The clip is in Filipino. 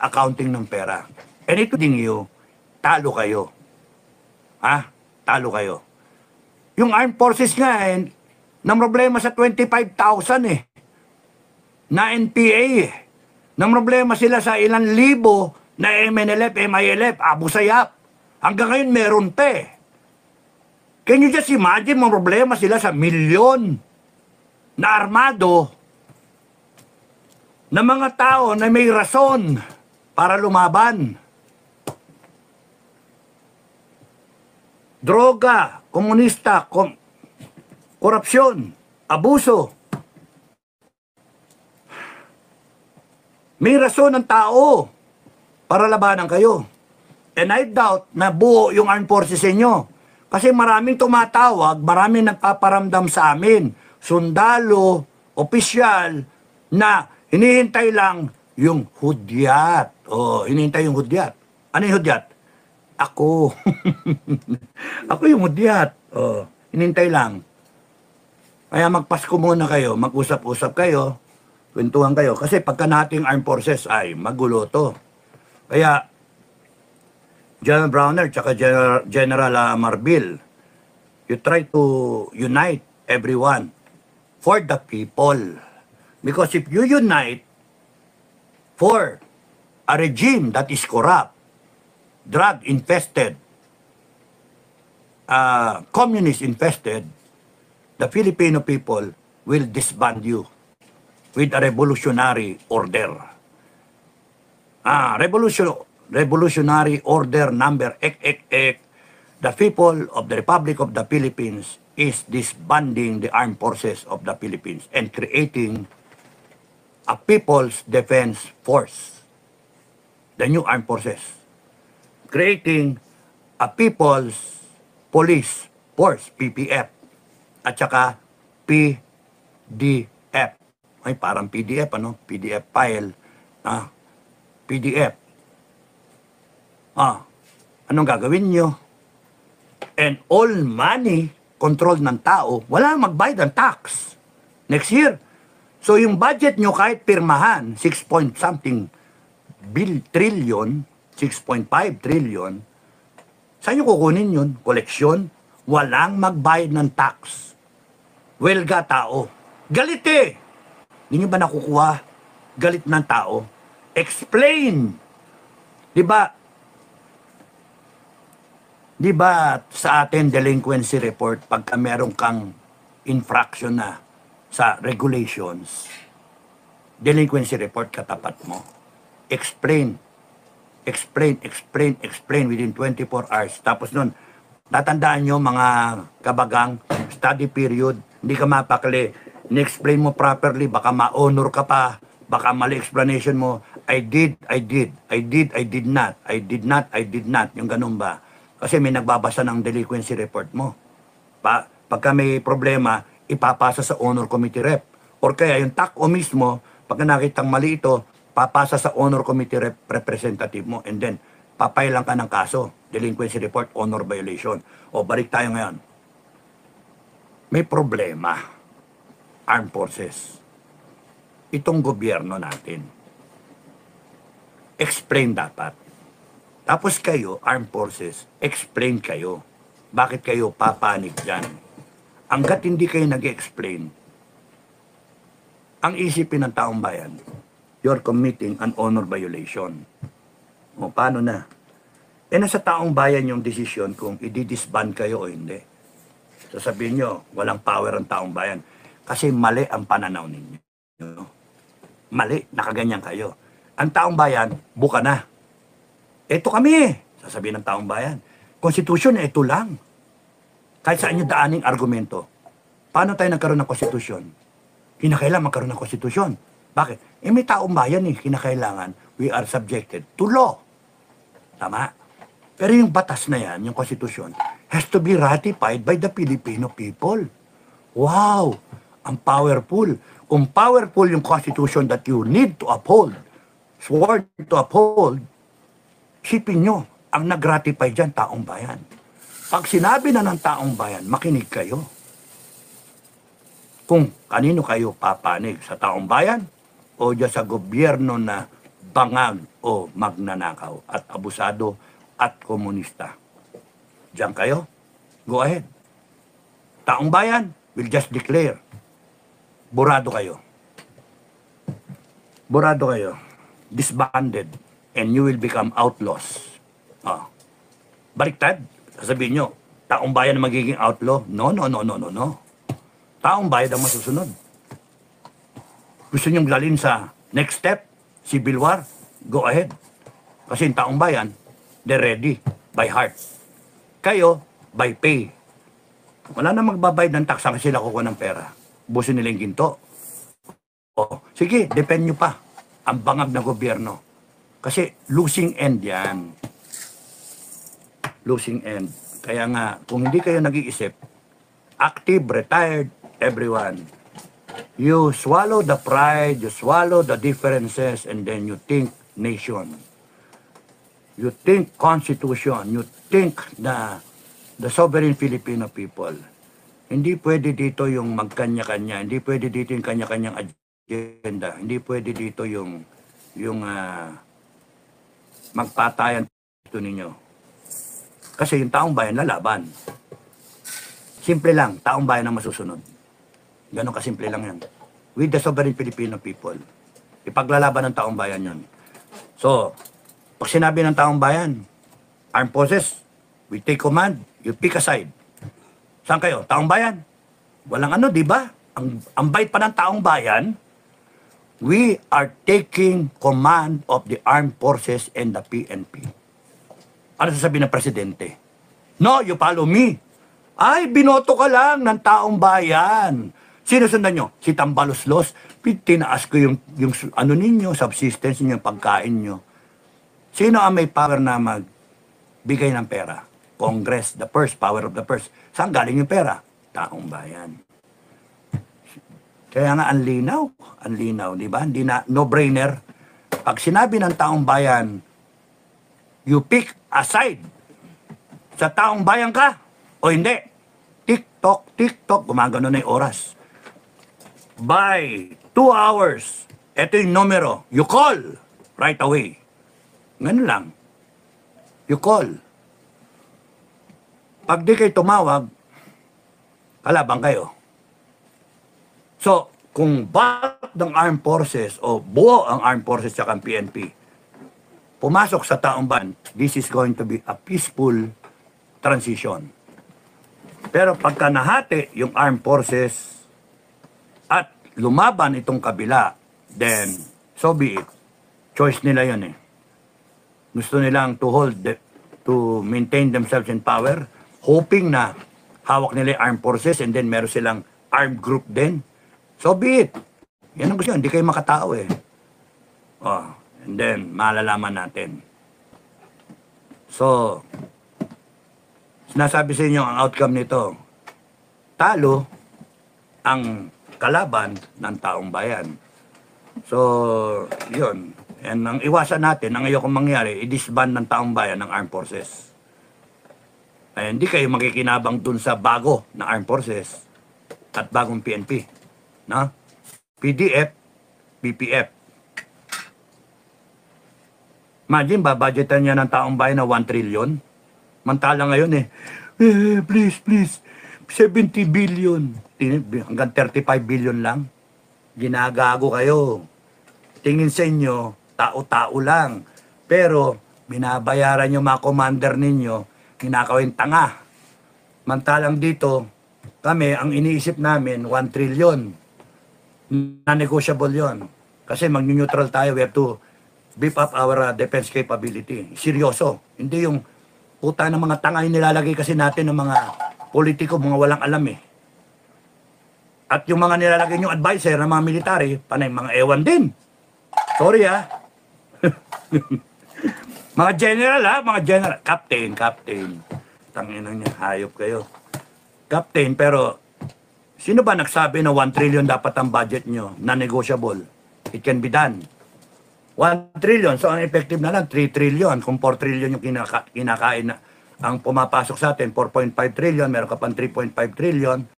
accounting ng pera. And including you, talo kayo. Ha? Talo kayo. Yung armed forces nga, nang problema sa 25,000 na NPA Nang problema sila sa ilang libo na MNLF, MILF, Abu Sayyaf. Hanggang ngayon meron pa Can you just imagine mga problema sila sa milyon na armado na mga tao na may rason para lumaban. Droga, komunista, korupsyon, abuso. May rason ng tao para labanan kayo. And I doubt na buo yung armed forces inyo. Kasi maraming tumatawag, maraming nagpaparamdam sa amin. Sundalo, opisyal, na hinihintay lang yung hudyat. Hinihintay yung hudyat. Ano yung hudyat? Ako. Ako yung hudyat. Hinihintay lang. Kaya magpasko muna kayo, mag-usap-usap kayo, kwentuhan kayo. Kasi pagka nating armed forces ay magulo to. Kaya, General Browner tsaka General Marbil, you try to unite everyone for the people. Because if you unite for a regime that is corrupt, drug-infested, communist-infested, the Filipino people will disband you with a revolutionary order. Revolutionary order number XXX. The people of the Republic of the Philippines is disbanding the armed forces of the Philippines and creating a People's Defense Force. The new armed forces. Creating a People's Police Force, PPF. At saka PDF. Ay, parang PDF, PDF file. PDF. Anong gagawin nyo? And all money controlled ng tao, wala magbayad ng tax next year. So yung budget nyo kahit pirmahan, 6 point something trillion, 6.5 trillion, saan nyo kukunin yun? Koleksyon? Walang magbayad ng tax. Welga tao. Galit Hindi nyo ba nakukuha? Galit ng tao. Explain. Di ba sa atin delinquency report, pagka meron kang infraction na sa regulations, delinquency report katapat mo. Explain within 24 hours. Tapos nun, tatandaan nyo mga kabagang, study period, hindi ka mapakali, ni-explain mo properly, baka ma-honor ka pa, baka mali explanation mo, I did not, yung ganun ba? Kasi may nagbabasa ng delinquency report mo. Pagka may problema, ipapasa sa honor committee rep. Or kaya yung TACO mismo, pagka nakitang mali ito, papasa sa honor committee rep representative mo. And then, papailan ka ng kaso. Delinquency report, honor violation. O balik tayo ngayon. May problema. Armed forces. Itong gobyerno natin. Explain dapat. Tapos kayo, armed forces, explain kayo. Bakit kayo papanig dyan? Hanggat hindi kayo nag-explain, ang isipin ng taong bayan, you're committing an honor violation. O paano na? Nasa taong bayan yung desisyon kung i-disband kayo o hindi. Sasabihin nyo, walang power ang taong bayan. Kasi mali ang pananaw ninyo. Mali, nakaganyan kayo. Ang taong bayan, buka na. Ito kami, sasabihin ng taong bayan. Konstitusyon, ito lang. Kahit saan nyo daaning argumento. Paano tayo nagkaroon ng konstitusyon? Kinakailangan magkaroon ng konstitusyon. Bakit? May taong bayan kinakailangan, we are subjected to law. Tama? Pero yung batas na yan, yung konstitusyon, has to be ratified by the Filipino people. Wow! Ang powerful. Kung powerful yung constitution that you need to uphold, sworn to uphold, isipin nyo, ang nag-ratify dyan, taong bayan. Pag sinabi na ng taong bayan, makinig kayo. Kung kanino kayo papanig, sa taong bayan o dyan sa gobyerno na bangag o magnanakaw at abusado at komunista. Diyan kayo, go ahead. Taong bayan will just declare. Burado kayo. Burado kayo. Disbanded. And you will become outlaws. Oh. Baliktad. Sasabihin nyo, taong bayan na magiging outlaw? No, no, no, no, no, no. Taong bayan ang masusunod. Gusto nyong galin sa next step, civil war? Go ahead. Kasi yung taong bayan, they're ready by heart. Kayo, by pay. Wala na magbabayad ng taksa kasi sila kukuha ng pera. Busin nila yung ginto. O, sige, depend nyo pa. Ang bangag na gobyerno. Kasi losing end yan. Losing end. Kaya nga, kung hindi kayo nag-iisip, active, retired, everyone, you swallow the pride, you swallow the differences, and then you think nation. You think constitution. You think the sovereign Filipino people. Hindi pwede dito yung magkanya-kanya. Hindi pwede dito yung kanya-kanyang agenda. Hindi pwede dito yung magpatayan dito ninyo. Kasi yung taong bayan lalaban. Simple lang, taong bayan ang masusunod. Ganon kasimple lang yan. With the sovereign Filipino people. Ipaglalaban ng taong bayan yun. So, pag sinabi ng taong bayan, armed forces, we take command, you pick a side. Saan kayo? Taong bayan? Walang ano, di ba? Ang bait pa ng taong bayan, we are taking command of the armed forces and the PNP. Ano sasabihin ng presidente? No, you follow me. Ay, binoto ka lang ng taong bayan. Sino sundan nyo? Si Tambaloslos. Tinaas ko yung ano ninyo, subsistence ninyo, pagkain nyo. Sino ang may power na magbigay ng pera? Congress, the purse, power of the purse. Saan galing yung pera? Taong bayan. Kaya nga, ang linaw, di ba? Hindi na, no-brainer. Pag sinabi ng taong bayan, you pick a side. Sa taong bayan ka, o hindi. TikTok, gumagano na yung oras. By 2 hours, ito yung numero, you call right away. Ganun lang. You call. Pag di kayo tumawag, kalaban kayo. So, kung bakit ng armed forces o buo ang armed forces sa PNP, pumasok sa taong bayan, this is going to be a peaceful transition. Pero pagka nahati yung armed forces at lumaban itong kabila, then so be it. Choice nila yun eh. Gusto nilang to maintain themselves in power, hoping na hawak nila yung armed forces and then meron silang armed group din. So be it. Yan ang gusto yun. Hindi kayo makatao eh. Oh, and then, malalaman natin. So, sinasabi sa inyo ang outcome nito. Talo ang kalaban ng taong bayan. So, yun. And ang iwasan natin, ang ayokong mangyari, i-disband ng taong bayan ng armed forces. Ay, hindi kayo makikinabang dun sa bago na armed forces at bagong PNP. No? PDF, BPF. Imagine, babudgetan niya ng taong bayan na 1 trillion. Mantala ngayon please, 70 billion. Hanggang 35 billion lang. Ginagago kayo. Tingin sa inyo, tao-tao lang. Pero, binabayaran yung mga commander ninyo, kinakawin tanga. Mantalang dito, kami, ang iniisip namin, 1 trillion. Non-negotiable yon. Kasi mag-neutral tayo, we have to beef up our defense capability. Seryoso. Hindi yung puta ng mga tanga yung nilalagay kasi natin ng mga politiko, mga walang alam eh. At yung mga nilalagay yung advisor ng mga military, panay mga ewan din. Sorry ha. Mga general ha, mga general. Captain. Tanginang niya, hayop kayo. Captain, pero sino ba nagsabi na 1 trillion dapat ang budget nyo? Non-negotiable. It can be done. 1 trillion. So, ang effective na lang, 3 trillion. Kung 4 trillion yung kinakain na ang pumapasok sa atin, 4.5 trillion, meron ka pang 3.5 trillion.